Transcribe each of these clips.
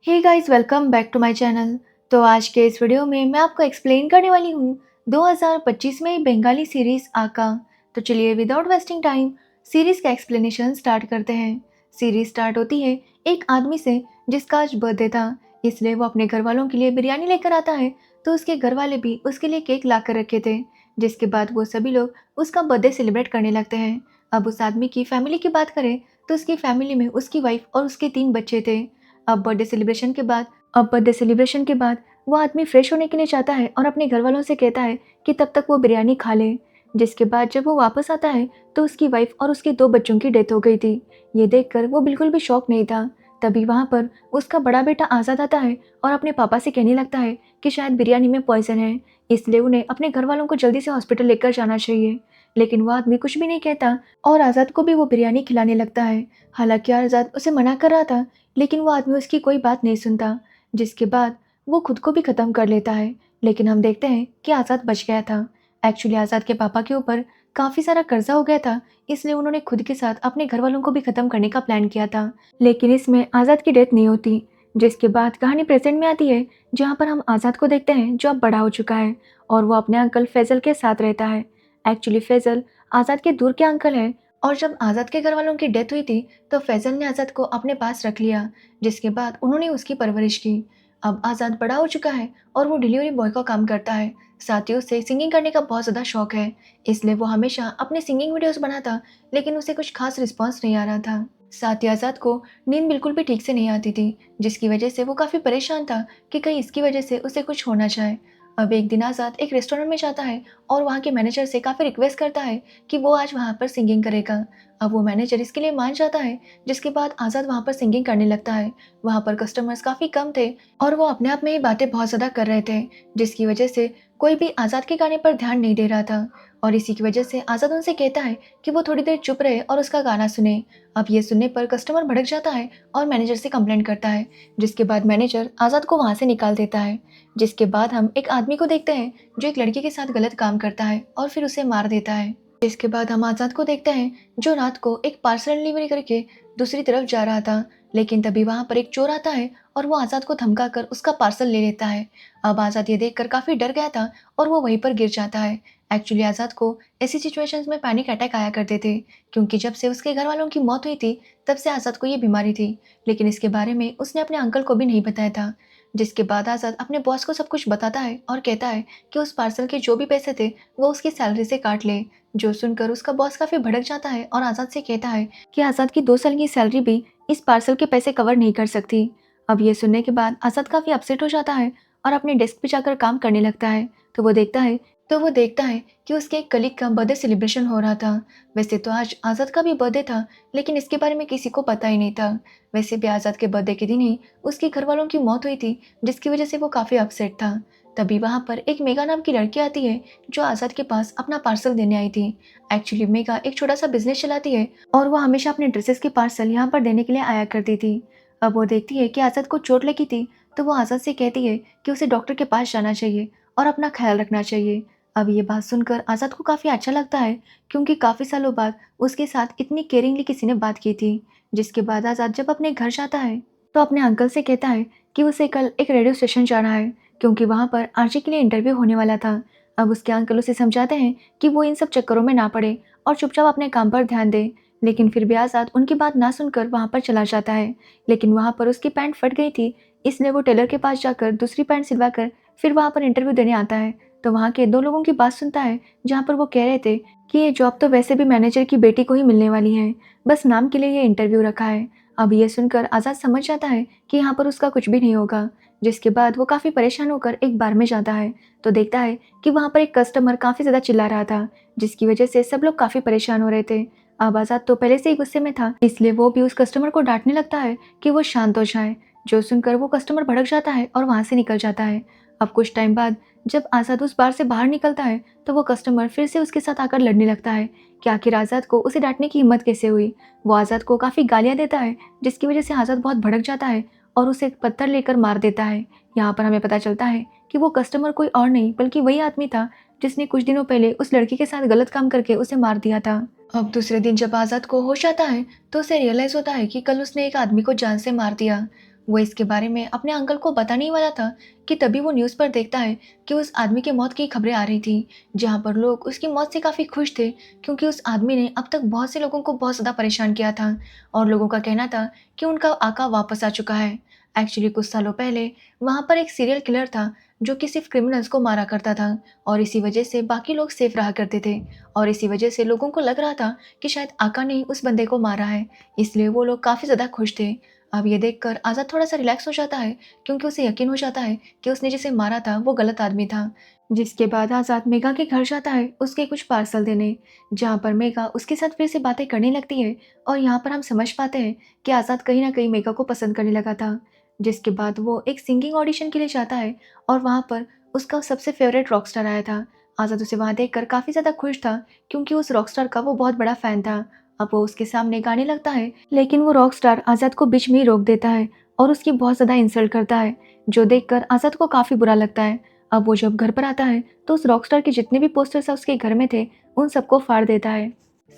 Hey guys, welcome back to my channel. तो आज के इस वीडियो में मैं आपको एक्सप्लेन करने वाली हूँ 2025 में बंगाली सीरीज आका। तो चलिए विदाउट वेस्टिंग टाइम सीरीज का एक्सप्लेनेशन स्टार्ट करते हैं। सीरीज स्टार्ट होती है एक आदमी से जिसका आज बर्थडे था, इसलिए वो अपने घर वालों के लिए बिरयानी लेकर आता है। तो उसके घर वाले भी उसके लिए केक ला कर रखे थे, जिसके बाद वो सभी लोग उसका बर्थडे सेलिब्रेट करने लगते हैं। अब उस आदमी की फैमिली की बात करें तो उसकी फैमिली में उसकी वाइफ और उसके 3 बच्चे थे। अब बर्थडे सेलिब्रेशन के बाद वो आदमी फ्रेश होने के लिए चाहता है और अपने घर वालों से कहता है कि तब तक वो बिरयानी खा ले। जिसके बाद जब वो वापस आता है तो उसकी वाइफ और उसके 2 बच्चों की डेथ हो गई थी। ये देखकर वो बिल्कुल भी शॉक नहीं था। तभी वहाँ पर उसका बड़ा बेटा आज़ाद आता है और अपने पापा से कहने लगता है कि शायद बिरयानी में पॉइजन है, इसलिए उन्हें अपने घर वालों को जल्दी से हॉस्पिटल लेकर जाना चाहिए। लेकिन वो आदमी कुछ भी नहीं कहता और आज़ाद को भी वो बिरयानी खिलाने लगता है। हालांकि आज़ाद उसे मना कर रहा था, लेकिन वो आदमी उसकी कोई बात नहीं सुनता। जिसके बाद वो खुद को भी ख़त्म कर लेता है। लेकिन हम देखते हैं कि आज़ाद बच गया था। एक्चुअली आज़ाद के पापा के ऊपर काफ़ी सारा कर्जा हो गया था, इसलिए उन्होंने खुद के साथ अपने घर वालों को भी ख़त्म करने का प्लान किया था। लेकिन इसमें आज़ाद की डेथ नहीं होती। जिसके बाद कहानी प्रेजेंट में आती है, जहाँ पर हम आज़ाद को देखते हैं जो अब बड़ा हो चुका है और वो अपने अंकल फैज़ल के साथ रहता है। एक्चुअली फैज़ल आज़ाद के दूर के अंकल हैं और जब आज़ाद के घर वालों की डेथ हुई थी तो फैज़ल ने आज़ाद को अपने पास रख लिया, जिसके बाद उन्होंने उसकी परवरिश की। अब आज़ाद बड़ा हो चुका है और वो डिलीवरी बॉय का काम करता है। साथ ही उसे सिंगिंग करने का बहुत ज़्यादा शौक है, इसलिए वो हमेशा अपने सिंगिंग वीडियोस बनाता, लेकिन उसे कुछ खास रिस्पॉन्स नहीं आ रहा था। साथ ही आज़ाद को नींद बिल्कुल भी ठीक से नहीं आती थी, जिसकी वजह से वो काफ़ी परेशान था कि कहीं इसकी वजह से उसे कुछ होना चाहे। अब एक दिन आज़ाद एक रेस्टोरेंट में जाता है और वहाँ के मैनेजर से काफ़ी रिक्वेस्ट करता है कि वो आज वहाँ पर सिंगिंग करेगा। अब वो मैनेजर इसके लिए मान जाता है, जिसके बाद आज़ाद वहाँ पर सिंगिंग करने लगता है। वहाँ पर कस्टमर्स काफ़ी कम थे और वो अपने आप में ही बातें बहुत ज़्यादा कर रहे थे, जिसकी वजह से कोई भी आज़ाद के गाने पर ध्यान नहीं दे रहा था। और इसी की वजह से आज़ाद उनसे कहता है कि वो थोड़ी देर चुप रहे और उसका गाना सुने। अब ये सुनने पर कस्टमर भड़क जाता है और मैनेजर से कंप्लेंट करता है, जिसके बाद मैनेजर आज़ाद को वहाँ से निकाल देता है। जिसके बाद हम एक आदमी को देखते हैं जो एक लड़की के साथ गलत काम करता है और फिर उसे मार देता है। इसके बाद हम आज़ाद को देखते हैं जो रात को एक पार्सल डिलीवरी करके दूसरी तरफ जा रहा था, लेकिन तभी वहाँ पर एक चोर आता है और वो आज़ाद को धमका कर उसका पार्सल ले लेता है। अब आज़ाद ये देखकर काफ़ी डर गया था और वो वहीं पर गिर जाता है। एक्चुअली आज़ाद को ऐसी सिचुएशंस में पैनिक अटैक आया करते थे, क्योंकि जब से उसके घर वालों की मौत हुई थी तब से आज़ाद को ये बीमारी थी, लेकिन इसके बारे में उसने अपने अंकल को भी नहीं बताया था। जिसके बाद आज़ाद अपने बॉस को सब कुछ बताता है और कहता है कि उस पार्सल के जो भी पैसे थे वो उसकी सैलरी से काट ले। जो सुनकर उसका बॉस काफ़ी भड़क जाता है और आज़ाद से कहता है कि आज़ाद की 2 साल की सैलरी भी इस पार्सल के पैसे कवर नहीं कर सकती। अब ये सुनने के बाद आज़ाद काफ़ी अपसेट हो जाता है और अपने डेस्क पे जाकर काम करने लगता है। तो वो देखता है कि उसके एक कलीग का बर्थडे सेलिब्रेशन हो रहा था। वैसे तो आज आज़ाद का भी बर्थडे था, लेकिन इसके बारे में किसी को पता ही नहीं था। वैसे भी आज़ाद के बर्थडे के दिन ही उसके घर वालों की मौत हुई थी, जिसकी वजह से वो काफ़ी अपसेट था। तभी वहाँ पर एक मेगा नाम की लड़की आती है जो आज़ाद के पास अपना पार्सल देने आई थी। एक्चुअली मेगा एक छोटा सा बिजनेस चलाती है और वो हमेशा अपने ड्रेसेस के पार्सल यहाँ पर देने के लिए आया करती थी। अब वो देखती है कि आज़ाद को चोट लगी थी, तो वो आज़ाद से कहती है कि उसे डॉक्टर के पास जाना चाहिए और अपना ख्याल रखना चाहिए। अब ये बात सुनकर आज़ाद को काफ़ी अच्छा लगता है, क्योंकि काफ़ी सालों बाद उसके साथ इतनी केयरिंगली किसी ने बात की थी। जिसके बाद आज़ाद जब अपने घर जाता है तो अपने अंकल से कहता है कि उसे कल एक रेडियो स्टेशन जाना है, क्योंकि वहाँ पर आरजे के लिए इंटरव्यू होने वाला था। अब उसके अंकल उसे समझाते हैं कि वो इन सब चक्करों में ना पड़े और चुपचाप अपने काम पर ध्यान दे। लेकिन फिर भी आज़ाद उनकी बात ना सुनकर वहाँ पर चला जाता है। लेकिन वहाँ पर उसकी पैंट फट गई थी, इसलिए वो टेलर के पास जाकर दूसरी पैंट सिलवा कर फिर वहाँ पर इंटरव्यू देने आता है। तो वहाँ के 2 लोगों की बात सुनता है, जहाँ पर वो कह रहे थे कि ये जॉब तो वैसे भी मैनेजर की बेटी को ही मिलने वाली है, बस नाम के लिए ये इंटरव्यू रखा है। अब ये सुनकर आज़ाद समझ जाता है कि यहाँ पर उसका कुछ भी नहीं होगा। जिसके बाद वो काफ़ी परेशान होकर एक बार में जाता है, तो देखता है कि वहाँ पर एक कस्टमर काफ़ी ज़्यादा चिल्ला रहा था, जिसकी वजह से सब लोग काफ़ी परेशान हो रहे थे। अब आज़ाद तो पहले से ही गुस्से में था, इसलिए वो भी उस कस्टमर को डांटने लगता है कि वो शांत हो जाए। जो सुनकर वो कस्टमर भड़क जाता है और वहाँ से निकल जाता है। अब कुछ टाइम बाद जब आज़ाद उस बार से बाहर निकलता है तो वो कस्टमर फिर से उसके साथ आकर लड़ने लगता है कि आखिर आज़ाद को उसे डांटने की हिम्मत कैसे हुई। वो आज़ाद को काफ़ी गालियाँ देता है, जिसकी वजह से आज़ाद बहुत भड़क जाता है और उसे एक पत्थर लेकर मार देता है। यहाँ पर हमें पता चलता है कि वो कस्टमर कोई और नहीं बल्कि वही आदमी था जिसने कुछ दिनों पहले उस लड़की के साथ गलत काम करके उसे मार दिया था। अब दूसरे दिन जब आज़ाद को होश आता है तो उसे रियलाइज़ होता है कि कल उसने एक आदमी को जान से मार दिया। वो इसके बारे में अपने अंकल को बता नहीं वाला था कि तभी वो न्यूज़ पर देखता है कि उस आदमी की मौत की खबरें आ रही थी, जहाँ पर लोग उसकी मौत से काफ़ी खुश थे क्योंकि उस आदमी ने अब तक बहुत से लोगों को बहुत ज़्यादा परेशान किया था और लोगों का कहना था कि उनका आका वापस आ चुका है। एक्चुअली कुछ सालों पहले वहाँ पर एक सीरियल किलर था जो कि सिर्फ क्रिमिनल्स को मारा करता था और इसी वजह से बाकी लोग सेफ रहा करते थे और इसी वजह से लोगों को लग रहा था कि शायद आका ने उस बंदे को मारा है, इसलिए वो लोग काफ़ी ज़्यादा खुश थे। अब ये देखकर आज़ाद थोड़ा-सा रिलैक्स हो जाता है क्योंकि उसे यकीन हो जाता है कि उसने जिसे मारा था वो गलत आदमी था। जिसके बाद आज़ाद मेघा के घर जाता है उसके कुछ पार्सल देने, जहाँ पर मेघा उसके साथ फिर से बातें करने लगती है और यहाँ पर हम समझ पाते हैं कि आज़ाद कहीं न कहीं मेघा को पसंद करने लगा था। जिसके बाद वो एक सिंगिंग ऑडिशन के लिए जाता है और वहाँ पर उसका सबसे फ़ेवरेट रॉक स्टार आया था। आज़ाद उसे वहाँ देखकर काफ़ी ज़्यादा खुश था क्योंकि उस रॉक स्टार का वो बहुत बड़ा फ़ैन था। अब वो उसके सामने गाने लगता है, लेकिन वो रॉक स्टार आज़ाद को बीच में ही रोक देता है और उसकी बहुत ज़्यादा इंसल्ट करता है, जो देखकर आज़ाद को काफ़ी बुरा लगता है। अब वो जब घर पर आता है तो उस रॉक स्टार के जितने भी पोस्टर्स उसके घर में थे उन सबको फाड़ देता है।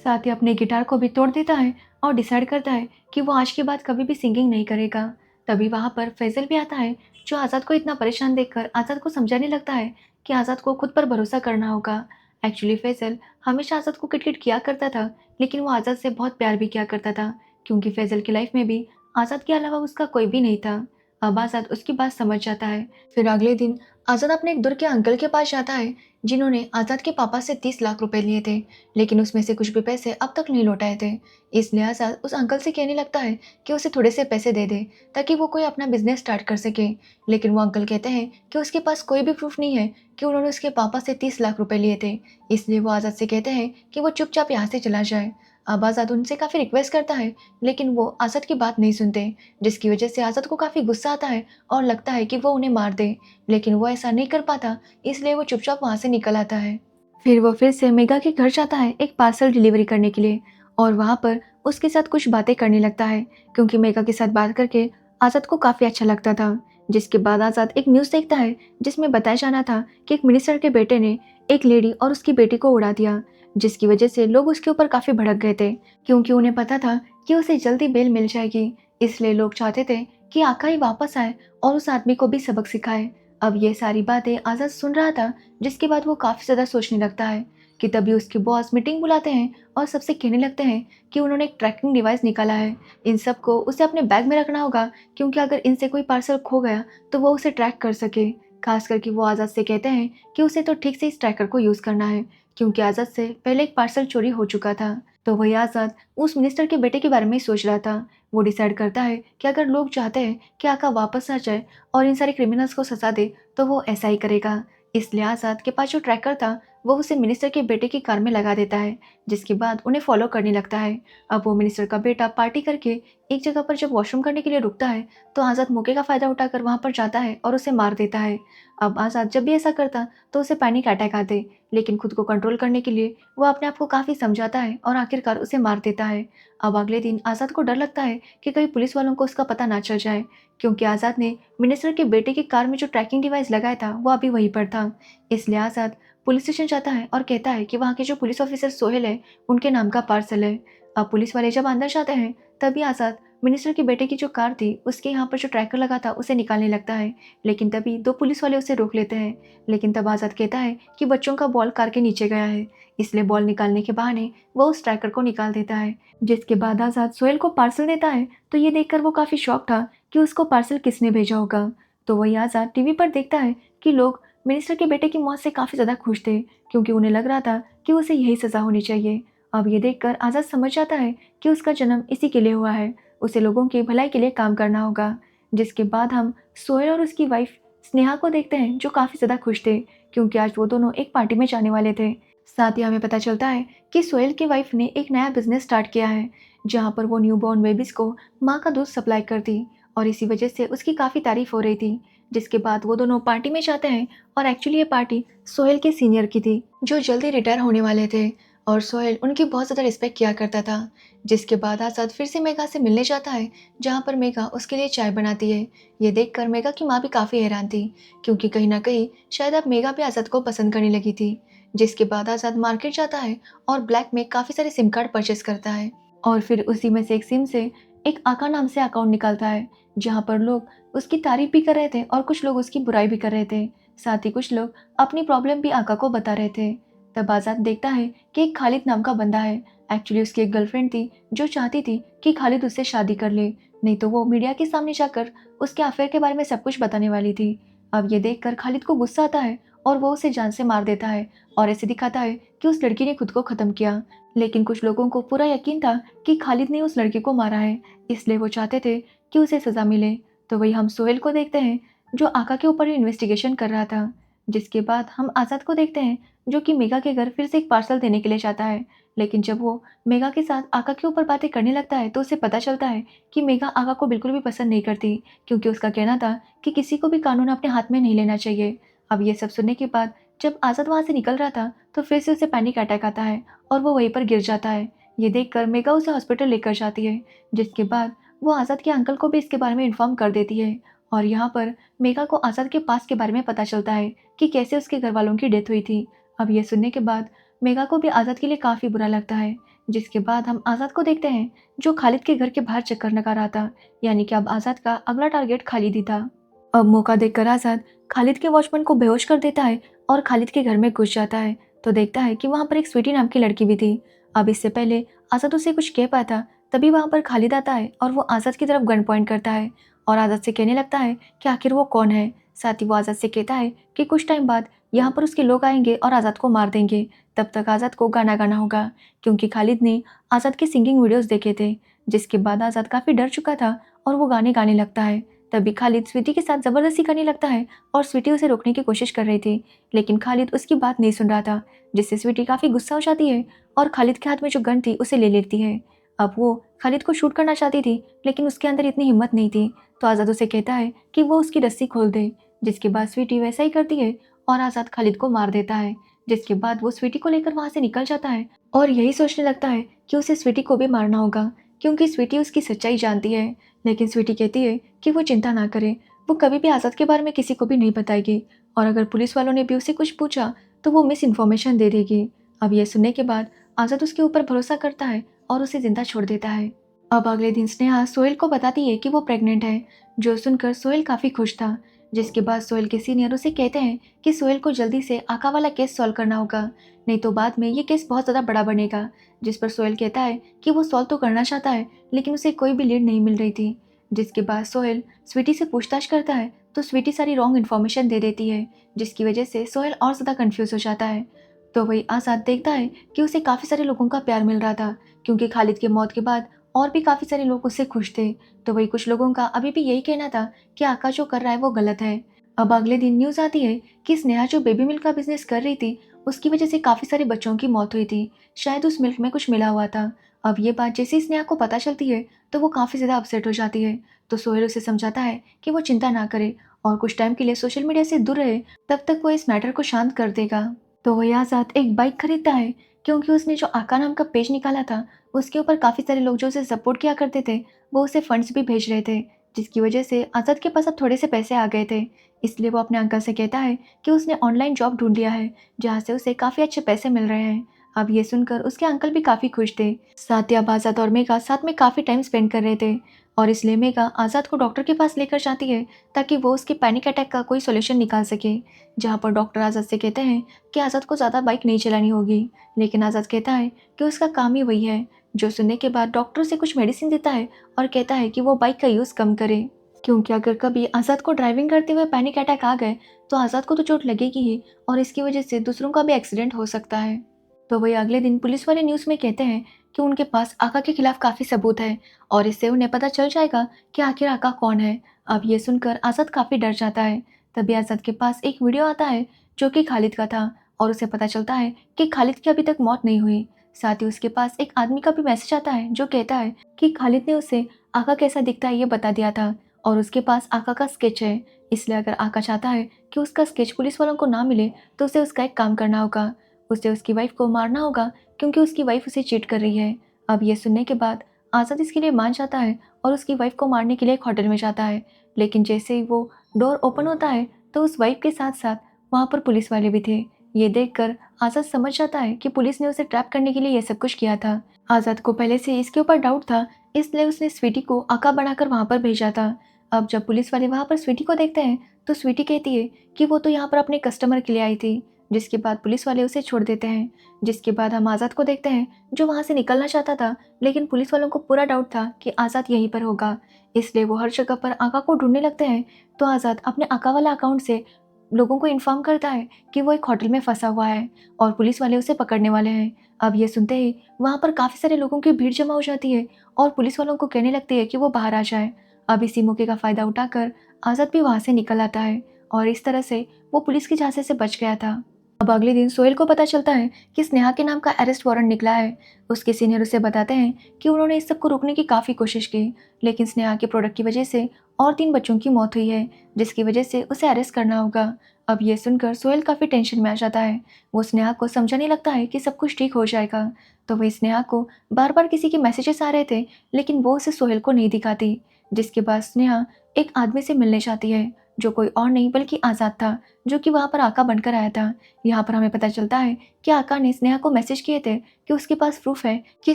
साथ ही अपने गिटार को भी तोड़ देता है और डिसाइड करता है कि वो आज के बाद कभी भी सिंगिंग नहीं करेगा। तभी वहाँ पर फैजल भी आता है, जो आज़ाद को इतना परेशान देखकर आज़ाद को समझाने लगता है कि आज़ाद को खुद पर भरोसा करना होगा। एक्चुअली फैजल हमेशा आज़ाद को किट-किट किया करता था, लेकिन वो आज़ाद से बहुत प्यार भी किया करता था क्योंकि फैजल की लाइफ में भी आज़ाद के अलावा उसका कोई भी नहीं था। अब आज़ाद उसकी बात समझ जाता है। फिर अगले दिन आज़ाद अपने एक दूर के अंकल के पास जाता है, जिन्होंने आज़ाद के पापा से 30 लाख रुपए लिए थे, लेकिन उसमें से कुछ भी पैसे अब तक नहीं लौटाए थे। इसलिए आज़ाद उस अंकल से कहने लगता है कि उसे थोड़े से पैसे दे दे ताकि वो कोई अपना बिजनेस स्टार्ट कर सके। लेकिन वो अंकल कहते हैं कि उसके पास कोई भी प्रूफ नहीं है कि उन्होंने उसके पापा से 30 लाख रुपए लिए थे। इसलिए वो आज़ाद से कहते हैं कि वो चुपचाप यहाँ से चला जाए। अब आज़ाद उनसे काफ़ी रिक्वेस्ट करता है, लेकिन वो आज़ाद की बात नहीं सुनते, जिसकी वजह से आज़ाद को काफ़ी गुस्सा आता है और लगता है कि वो उन्हें मार दे, लेकिन वो ऐसा नहीं कर पाता, इसलिए वो चुपचाप वहाँ से निकल आता है। फिर वो फिर से मेघा के घर जाता है एक पार्सल डिलीवरी करने के लिए और वहाँ पर उसके साथ कुछ बातें करने लगता है क्योंकि मेघा के साथ बात करके आज़ाद को काफ़ी अच्छा लगता था। जिसके बाद आज़ाद एक न्यूज़ देखता है जिसमें बताया जाना था कि एक मिनिस्टर के बेटे ने एक लेडी और उसकी बेटी को उड़ा दिया, जिसकी वजह से लोग उसके ऊपर काफ़ी भड़क गए थे क्योंकि उन्हें पता था कि उसे जल्दी बेल मिल जाएगी। इसलिए लोग चाहते थे कि आका ही वापस आए और उस आदमी को भी सबक सिखाए। अब ये सारी बातें आज़ाद सुन रहा था, जिसके बाद वो काफ़ी ज़्यादा सोचने लगता है कि तभी उसके बॉस मीटिंग बुलाते हैं और सबसे कहने लगते हैं कि उन्होंने एक ट्रैकिंग डिवाइस निकाला है। इन सबको उसे अपने बैग में रखना होगा क्योंकि अगर इनसे कोई पार्सल खो गया तो वो उसे ट्रैक कर सके। खास करके वो आज़ाद से कहते हैं कि उसे तो ठीक से इस ट्रैकर को यूज़ करना है क्योंकि आज़ाद से पहले एक पार्सल चोरी हो चुका था। तो वही आज़ाद उस मिनिस्टर के बेटे के बारे में ही सोच रहा था। वो डिसाइड करता है कि अगर लोग चाहते हैं कि आका वापस आ जाए और इन सारे क्रिमिनल्स को सजा दे तो वो ऐसा ही करेगा। इसलिए आज़ाद के पास जो ट्रैकर था वो उसे मिनिस्टर के बेटे की कार में लगा देता है, जिसके बाद उन्हें फॉलो करने लगता है। अब वो मिनिस्टर का बेटा पार्टी करके एक जगह पर जब वॉशरूम करने के लिए रुकता है तो आज़ाद मौके का फ़ायदा उठाकर वहाँ पर जाता है और उसे मार देता है। अब आज़ाद जब भी ऐसा करता तो उसे पैनिक अटैक आते, लेकिन खुद को कंट्रोल करने के लिए वो अपने आप को काफ़ी समझाता है और आखिरकार उसे मार देता है। अब अगले दिन आज़ाद को डर लगता है कि कहीं पुलिस वालों को उसका पता ना चल जाए, क्योंकि आज़ाद ने मिनिस्टर के बेटे की कार में जो ट्रैकिंग डिवाइस लगाया था वो अभी वहीं पर था। इसलिए आज़ाद पुलिस स्टेशन जाता है और कहता है कि वहाँ के जो पुलिस ऑफिसर सोहेल है उनके नाम का पार्सल है। अब पुलिस वाले जब अंदर जाते हैं तभी आज़ाद मिनिस्टर के बेटे की जो कार थी उसके यहाँ पर जो ट्रैकर लगा था उसे निकालने लगता है, लेकिन तभी दो पुलिस वाले उसे रोक लेते हैं। लेकिन तब आज़ाद कहता है कि बच्चों का बॉल कार के नीचे गया है, इसलिए बॉल निकालने के बहाने वो उस ट्रैकर को निकाल देता है। जिसके बाद आज़ाद सोहेल को पार्सल देता है तो ये देखकर वो काफ़ी शॉक था कि उसको पार्सल किसने भेजा होगा। तो वही आज़ाद टीवी पर देखता है कि लोग मिनिस्टर के बेटे की मौत से काफ़ी ज़्यादा खुश थे क्योंकि उन्हें लग रहा था कि उसे यही सज़ा होनी चाहिए। अब ये देखकर आज़ाद समझ जाता है कि उसका जन्म इसी के लिए हुआ है, उसे लोगों की भलाई के लिए काम करना होगा। जिसके बाद हम सोहेल और उसकी वाइफ स्नेहा को देखते हैं, जो काफ़ी ज़्यादा खुश थे क्योंकि आज वो दोनों एक पार्टी में जाने वाले थे। साथ ही हमें पता चलता है कि सोहेल की वाइफ ने एक नया बिजनेस स्टार्ट किया है, जहाँ पर वो न्यूबॉर्न बेबीज़ को माँ का दूध सप्लाई करती और इसी वजह से उसकी काफ़ी तारीफ हो रही थी। जिसके बाद वो दोनों पार्टी में जाते हैं और एक्चुअली ये पार्टी सोहेल के सीनियर की थी, जो जल्दी रिटायर होने वाले थे और सोहेल उनकी बहुत ज़्यादा रिस्पेक्ट किया करता था। जिसके बाद आज़ाद फिर से मेघा से मिलने जाता है, जहाँ पर मेघा उसके लिए चाय बनाती है। ये देखकर मेघा की माँ भी काफ़ी हैरान थी क्योंकि कहीं ना कहीं शायद अब मेघा भी आज़ाद को पसंद करने लगी थी। जिसके बाद आज़ाद मार्केट जाता है और ब्लैक में काफ़ी सारे सिम कार्ड परचेस करता है और फिर उसी में से एक सिम से एक आका नाम से अकाउंट निकालता है, जहाँ पर लोग उसकी तारीफ भी कर रहे थे और कुछ लोग उसकी बुराई भी कर रहे थे। साथ ही कुछ लोग अपनी प्रॉब्लम भी आका को बता रहे थे। तब आज़ाद देखता है कि एक खालिद नाम का बंदा है। एक्चुअली उसकी एक गर्लफ्रेंड थी जो चाहती थी कि खालिद उससे शादी कर ले, नहीं तो वो मीडिया के सामने जाकर उसके अफेयर के बारे में सब कुछ बताने वाली थी। अब ये देखकर खालिद को गुस्सा आता है और वो उसे जान से मार देता है और ऐसे दिखाता है कि उस लड़की ने खुद को ख़त्म किया। लेकिन कुछ लोगों को पूरा यकीन था कि खालिद ने उस लड़की को मारा है, इसलिए वो चाहते थे कि उसे सज़ा मिले। तो वही हम सोहेल को देखते हैं जो आका के ऊपर इन्वेस्टिगेशन कर रहा था। जिसके बाद हम आज़ाद को देखते हैं जो कि मेघा के घर फिर से एक पार्सल देने के लिए जाता है। लेकिन जब वो मेघा के साथ आका के ऊपर बातें करने लगता है तो उसे पता चलता है कि मेघा आका को बिल्कुल भी पसंद नहीं करती, क्योंकि उसका कहना था कि किसी को भी कानून अपने हाथ में नहीं लेना चाहिए। अब ये सब सुनने के बाद जब आज़ाद वहाँ से निकल रहा था तो फिर से उसे पैनिक अटैक आता है और वो वहीं पर गिर जाता है। ये देखकर मेघा उसे हॉस्पिटल लेकर जाती है, जिसके बाद वो आज़ाद के अंकल को भी इसके बारे में इन्फॉर्म कर देती है। और यहाँ पर मेघा को आज़ाद के पास के बारे में पता चलता है कि कैसे उसके घर वालों की डेथ हुई थी। अब ये सुनने के बाद मेघा को भी आज़ाद के लिए काफ़ी बुरा लगता है। जिसके बाद हम आज़ाद को देखते हैं जो खालिद के घर के बाहर चक्कर लगा रहा था, यानी कि अब आज़ाद का अगला टारगेट खालिद ही था। अब मौका देखकर आज़ाद खालिद के वॉचमैन को बेहोश कर देता है और खालिद के घर में घुस जाता है तो देखता है कि वहाँ पर एक स्वीटी नाम की लड़की भी थी। अब इससे पहले आज़ाद उसे कुछ कह पाता तभी वहाँ पर खालिद आता है और वो आज़ाद की तरफ गन पॉइंट करता है और आज़ाद से कहने लगता है कि आखिर वो कौन है। साथ ही वो आज़ाद से कहता है कि कुछ टाइम बाद यहाँ पर उसके लोग आएंगे और आज़ाद को मार देंगे। तब तक आज़ाद को गाना गाना होगा, क्योंकि खालिद ने आज़ाद के सिंगिंग वीडियोज़ देखे थे। जिसके बाद आज़ाद काफ़ी डर चुका था और वो गाने गाने लगता है। तभी खालिद स्वीटी के साथ ज़बरदस्ती करने लगता है और स्वीटी उसे रोकने की कोशिश कर रही थी, लेकिन खालिद उसकी बात नहीं सुन रहा था, जिससे स्वीटी काफ़ी गुस्सा हो जाती है और खालिद के हाथ में जो गन थी उसे ले लेती है। अब वो खालिद को शूट करना चाहती थी, लेकिन उसके अंदर इतनी हिम्मत नहीं थी, तो आज़ाद उसे कहता है कि वो उसकी रस्सी खोल दे। जिसके बाद स्वीटी वैसा ही करती है और आज़ाद खालिद को मार देता है। जिसके बाद वो स्वीटी को लेकर वहाँ से निकल जाता है और यही सोचने लगता है कि उसे स्वीटी को भी मारना होगा, क्योंकि स्वीटी उसकी सच्चाई जानती है। लेकिन स्वीटी कहती है कि वो चिंता ना करे, वो कभी भी आज़ाद के बारे में किसी को भी नहीं बताएगी और अगर पुलिस वालों ने भी उसे कुछ पूछा तो वो मिस इन्फॉर्मेशन दे देगी। अब यह सुनने के बाद आज़ाद उसके ऊपर भरोसा करता है और उसे जिंदा छोड़ देता है। अब अगले दिन स्नेहा सोहेल को बताती है कि वो प्रेग्नेंट है, जो सुनकर सोहेल काफ़ी खुश था। जिसके बाद सोहेल के सीनियर उसे कहते हैं कि सोहेल को जल्दी से आका वाला केस सॉल्व करना होगा, नहीं तो बाद में ये केस बहुत ज़्यादा बड़ा बनेगा। जिस पर सोहेल कहता है कि वो सॉल्व तो करना चाहता है, लेकिन उसे कोई भी लीड नहीं मिल रही थी। जिसके बाद सोहेल स्वीटी से पूछताछ करता है तो स्वीटी सारी रॉन्ग इन्फॉर्मेशन दे देती है, जिसकी वजह से सोहेल और ज़्यादा कन्फ्यूज हो जाता है। तो वही आज़ाद देखता है कि उसे काफ़ी सारे लोगों का प्यार मिल रहा था, क्योंकि खालिद की मौत के बाद और भी काफ़ी सारे लोग उससे खुश थे। तो वही कुछ लोगों का अभी भी यही कहना था कि आका जो कर रहा है वो गलत है। अब अगले दिन न्यूज़ आती है कि स्नेहा जो बेबी मिल्क का बिजनेस कर रही थी उसकी वजह से काफ़ी सारे बच्चों की मौत हुई थी, शायद उस मिल्क में कुछ मिला हुआ था। अब ये बात जैसे ही स्नेहा को पता चलती है तो वो काफ़ी ज़्यादा अपसेट हो जाती है। तो सोहेल उसे समझाता है कि वो चिंता ना करे और कुछ टाइम के लिए सोशल मीडिया से दूर रहे, तब तक वो इस मैटर को शांत कर देगा। तो वह आज़ाद एक बाइक खरीदता है, क्योंकि उसने जो आका नाम का पेज निकाला था उसके ऊपर काफ़ी सारे लोग जो उसे सपोर्ट किया करते थे वो उसे फंड्स भी भेज रहे थे, जिसकी वजह से आज़ाद के पास अब थोड़े से पैसे आ गए थे। इसलिए वो अपने अंकल से कहता है कि उसने ऑनलाइन जॉब ढूंढ लिया है जहाँ से उसे काफ़ी अच्छे पैसे मिल रहे हैं। अब ये सुनकर उसके अंकल भी काफ़ी खुश थे। साथ ही अब आज़ाद और मेघा साथ में काफ़ी टाइम स्पेंड कर रहे थे और इसलिए मेघा आज़ाद को डॉक्टर के पास लेकर जाती है ताकि वो उसके पैनिक अटैक का कोई सोल्यूशन निकाल सके। जहाँ पर डॉक्टर आज़ाद से कहते हैं कि आज़ाद को ज़्यादा बाइक नहीं चलानी होगी, लेकिन आज़ाद कहता है कि उसका काम ही वही है। जो सुनने के बाद डॉक्टर उसे कुछ मेडिसिन देता है और कहता है कि वो बाइक का यूज़ कम करे, क्योंकि अगर कभी आज़ाद को ड्राइविंग करते हुए पैनिक अटैक आ गए तो आज़ाद को तो चोट लगेगी ही और इसकी वजह से दूसरों का भी एक्सीडेंट हो सकता है। तो वही अगले दिन पुलिस वाले न्यूज़ में कहते हैं कि उनके पास आका के खिलाफ काफ़ी सबूत है और इससे उन्हें पता चल जाएगा कि आखिर आका कौन है। अब ये सुनकर आज़ाद काफ़ी डर जाता है। तभी आज़ाद के पास एक वीडियो आता है जो कि खालिद का था और उसे पता चलता है कि खालिद की अभी तक मौत नहीं हुई। साथ ही उसके पास एक आदमी का भी मैसेज आता है जो कहता है कि खालिद ने उसे आका कैसा दिखता है ये बता दिया था और उसके पास आका का स्केच है। इसलिए अगर आका चाहता है कि उसका स्केच पुलिस वालों को ना मिले तो उसे उसका एक काम करना होगा, उसे उसकी वाइफ को मारना होगा, क्योंकि उसकी वाइफ उसे चीट कर रही है। अब ये सुनने के बाद आज़ाद इसके लिए मान जाता है और उसकी वाइफ को मारने के लिए एक होटल में जाता है। लेकिन जैसे ही वो डोर ओपन होता है तो उस वाइफ के साथ साथ वहाँ पर पुलिस वाले भी थे। ये देखकर आज़ाद समझ जाता है कि पुलिस ने उसे ट्रैप करने के लिए यह सब कुछ किया था। आज़ाद को पहले से इसके ऊपर डाउट था इसलिए उसने स्वीटी को आका बनाकर वहाँ पर भेजा था। अब जब पुलिस वाले वहाँ पर स्वीटी को देखते हैं तो स्वीटी कहती है कि वो तो यहाँ पर अपने कस्टमर के लिए आई थी, जिसके बाद पुलिस वाले उसे छोड़ देते हैं। जिसके बाद हम आज़ाद को देखते हैं जो वहाँ से निकलना चाहता था, लेकिन पुलिस वालों को पूरा डाउट था कि आज़ाद यहीं पर होगा, इसलिए वो हर जगह पर आका को ढूंढने लगते हैं। तो आज़ाद अपने आका वाला अकाउंट से लोगों को इन्फॉर्म करता है कि वो एक होटल में फंसा हुआ है और पुलिस वाले उसे पकड़ने वाले हैं। अब ये सुनते ही वहाँ पर काफ़ी सारे लोगों की भीड़ जमा हो जाती है और पुलिस वालों को कहने लगती है कि वो बाहर आ जाए। अब इसी मौके का फ़ायदा उठाकर आज़ाद भी वहाँ से निकल आता है और इस तरह से वो पुलिस के झांसे से बच गया था। अब अगले दिन सोहेल को पता चलता है कि स्नेहा के नाम का अरेस्ट वारंट निकला है। उसके सीनियर उसे बताते हैं कि उन्होंने इस सब को रोकने की काफ़ी कोशिश की, लेकिन स्नेहा के प्रोडक्ट की वजह से और 3 बच्चों की मौत हुई है, जिसकी वजह से उसे अरेस्ट करना होगा। अब ये सुनकर सोहेल काफ़ी टेंशन में आ जाता है। वो स्नेहा को समझाने लगता है कि सब कुछ ठीक हो जाएगा। तो वही स्नेहा को बार बार किसी के मैसेजेस आ रहे थे, लेकिन वो उसे सोहेल को नहीं दिखाती। जिसके बाद स्नेहा एक आदमी से मिलने जाती है जो कोई और नहीं बल्कि आज़ाद था, जो कि वहाँ पर आका बनकर आया था। यहाँ पर हमें पता चलता है कि आका ने स्नेहा को मैसेज किए थे कि उसके पास प्रूफ है कि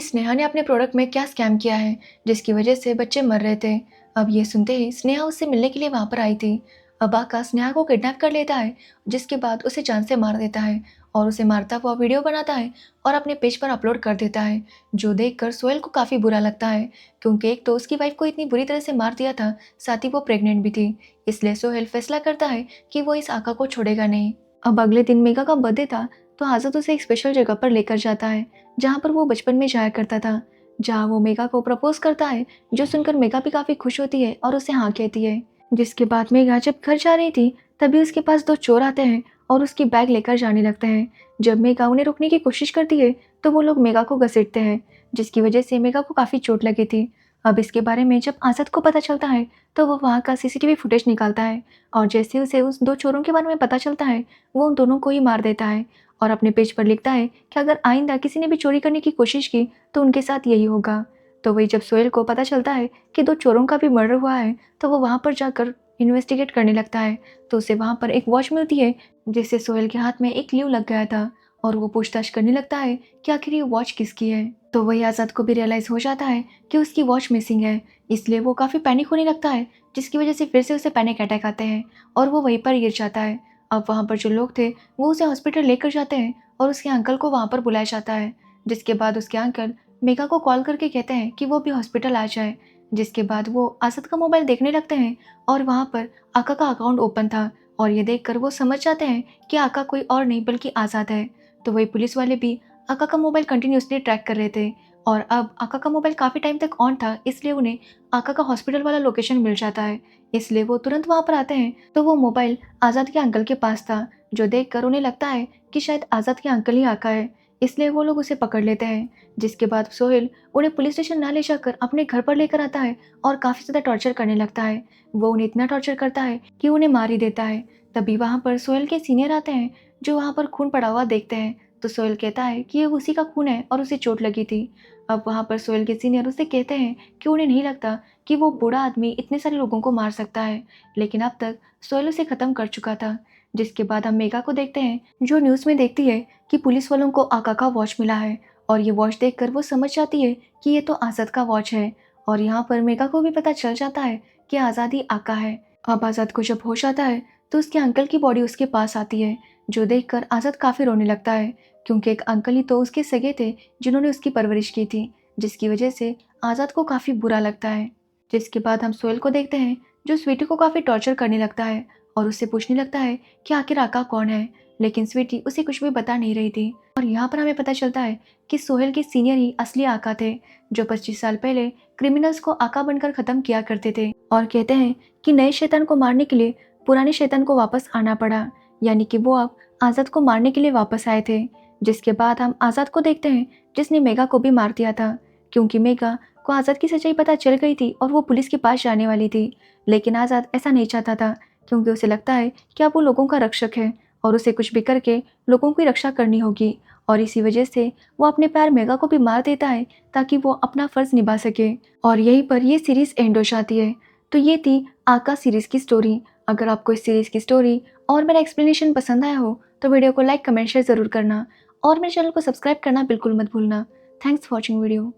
स्नेहा ने अपने प्रोडक्ट में क्या स्कैम किया है, जिसकी वजह से बच्चे मर रहे थे। अब ये सुनते ही स्नेहा उससे मिलने के लिए वहाँ पर आई थी। अब आका स्नेहा को किडनैप कर लेता है, जिसके बाद उसे जान से मार देता है और उसे मारता हुआ वीडियो बनाता है और अपने पेज पर अपलोड कर देता है, जो देखकर सोहेल को काफ़ी बुरा लगता है, क्योंकि एक तो उसकी वाइफ को इतनी बुरी तरह से मार दिया था, साथ ही वो प्रेग्नेंट भी थी। इसलिए सोहेल फैसला करता है कि वो इस आका को छोड़ेगा नहीं। अब अगले दिन मेघा का बर्थडे था, तो आज़ाद उसे एक स्पेशल जगह पर लेकर जाता है जहाँ पर वो बचपन में जाया करता था, जहाँ वो मेघा को प्रपोज करता है, जो सुनकर मेघा भी काफ़ी खुश होती है और उसे हाँ कहती है। जिसके बाद मेघा जब घर जा रही थी तभी उसके पास 2 चोर आते हैं और उसकी बैग लेकर जाने लगते हैं। जब मेघा उन्हें रोकने की कोशिश करती है तो वो लोग मेघा को घसीटते हैं, जिसकी वजह से मेघा को काफ़ी चोट लगी थी। अब इसके बारे में जब आज़ाद को पता चलता है तो वो वहाँ का सीसीटीवी फुटेज निकालता है और जैसे उसे उस 2 चोरों के बारे में पता चलता है, वो उन दोनों को ही मार देता है और अपने पेज पर लिखता है कि अगर आइंदा किसी ने भी चोरी करने की कोशिश की तो उनके साथ यही होगा। तो वही जब सोहेल को पता चलता है कि 2 चोरों का भी मर्डर हुआ है, तो वो वहाँ पर जाकर इन्वेस्टिगेट करने लगता है। तो उसे वहाँ पर एक वॉच मिलती है जिससे सोहेल के हाथ में एक क्लू लग गया था और वो पूछताछ करने लगता है कि आखिर ये वॉच किसकी है। तो वही आज़ाद को भी रियलाइज़ हो जाता है कि उसकी वॉच मिसिंग है, इसलिए वो काफ़ी पैनिक होने लगता है, जिसकी वजह से फिर से उसे पैनिक अटैक आते हैं और वो वहीं पर गिर जाता है। अब वहाँ पर जो लोग थे वो उसे हॉस्पिटल लेकर जाते हैं और उसके अंकल को वहाँ पर बुलाया जाता है, जिसके बाद उसके अंकल मेघा को कॉल करके कहते हैं कि वो भी हॉस्पिटल आ जाए। जिसके बाद वो आज़ाद का मोबाइल देखने लगते हैं और वहाँ पर आका का अकाउंट ओपन था और ये देखकर वो समझ जाते हैं कि आका कोई और नहीं बल्कि आज़ाद है। तो वही पुलिस वाले भी आका का मोबाइल कंटिन्यूसली ट्रैक कर रहे थे और अब आका का मोबाइल काफ़ी टाइम तक ऑन था, इसलिए उन्हें आका का हॉस्पिटल वाला लोकेशन मिल जाता है। इसलिए वो तुरंत वहाँ पर आते हैं तो वो मोबाइल आज़ाद के अंकल के पास था, जो देखकर उन्हें लगता है कि शायद आज़ाद के अंकल ही आका है, इसलिए वो लोग उसे पकड़ लेते हैं। जिसके बाद सोहेल उन्हें पुलिस स्टेशन ना ले जाकर अपने घर पर लेकर आता है और काफ़ी ज़्यादा टॉर्चर करने लगता है। वो उन्हें इतना टॉर्चर करता है कि उन्हें मार ही देता है। तभी वहाँ पर सोहेल के सीनियर आते हैं जो वहाँ पर खून पड़ा हुआ देखते हैं, तो सोहेल कहता है कि ये उसी का खून है और उसे चोट लगी थी। अब वहाँ पर सोहेल के सीनियर उसे कहते हैं कि उन्हें नहीं लगता कि वो बूढ़ा आदमी इतने सारे लोगों को मार सकता है, लेकिन अब तक सोहेल उसे ख़त्म कर चुका था। जिसके बाद हम मेघा को देखते हैं जो न्यूज़ में देखती है कि पुलिस वालों को आका का वॉच मिला है और ये वॉच देखकर वो समझ जाती है कि ये तो आज़ाद का वॉच है और यहाँ पर मेघा को भी पता चल जाता है कि आज़ाद ही आका है। अब आज़ाद को जब होश आता है तो उसके अंकल की बॉडी उसके पास आती है, जो देखकर आज़ाद काफ़ी रोने लगता है, क्योंकि एक अंकल ही तो उसके सगे थे जिन्होंने उसकी परवरिश की थी, जिसकी वजह से आज़ाद को काफ़ी बुरा लगता है। जिसके बाद हम सोहेल को देखते हैं जो स्वीटी को काफ़ी टॉर्चर करने लगता है और उससे पूछने लगता है कि आखिर आका कौन है, लेकिन स्वीटी उसे कुछ भी बता नहीं रही थी। और यहाँ पर हमें पता चलता है कि सोहेल के सीनियर ही असली आका थे, जो 25 साल पहले क्रिमिनल्स को आका बनकर ख़त्म किया करते थे और कहते हैं कि नए शैतान को मारने के लिए पुराने शैतान को वापस आना पड़ा, यानी कि वो अब आज़ाद को मारने के लिए वापस आए थे। जिसके बाद हम आज़ाद को देखते हैं जिसने मेघा को भी मार दिया था, क्योंकि मेघा को आज़ाद की सच्चाई पता चल गई थी और वो पुलिस के पास जाने वाली थी, लेकिन आज़ाद ऐसा नहीं चाहता था, क्योंकि उसे लगता है कि अब वो लोगों का रक्षक है और उसे कुछ भी करके लोगों की रक्षा करनी होगी और इसी वजह से वो अपने प्यार मेघा को भी मार देता है ताकि वो अपना फ़र्ज़ निभा सके और यहीं पर ये सीरीज़ एंड हो जाती है। तो ये थी आका सीरीज़ की स्टोरी। अगर आपको इस सीरीज़ की स्टोरी और मेरा एक्सप्लेनेशन पसंद आया हो तो वीडियो को लाइक कमेंट शेयर ज़रूर करना और मेरे चैनल को सब्सक्राइब करना बिल्कुल मत भूलना। Thanks for watching video.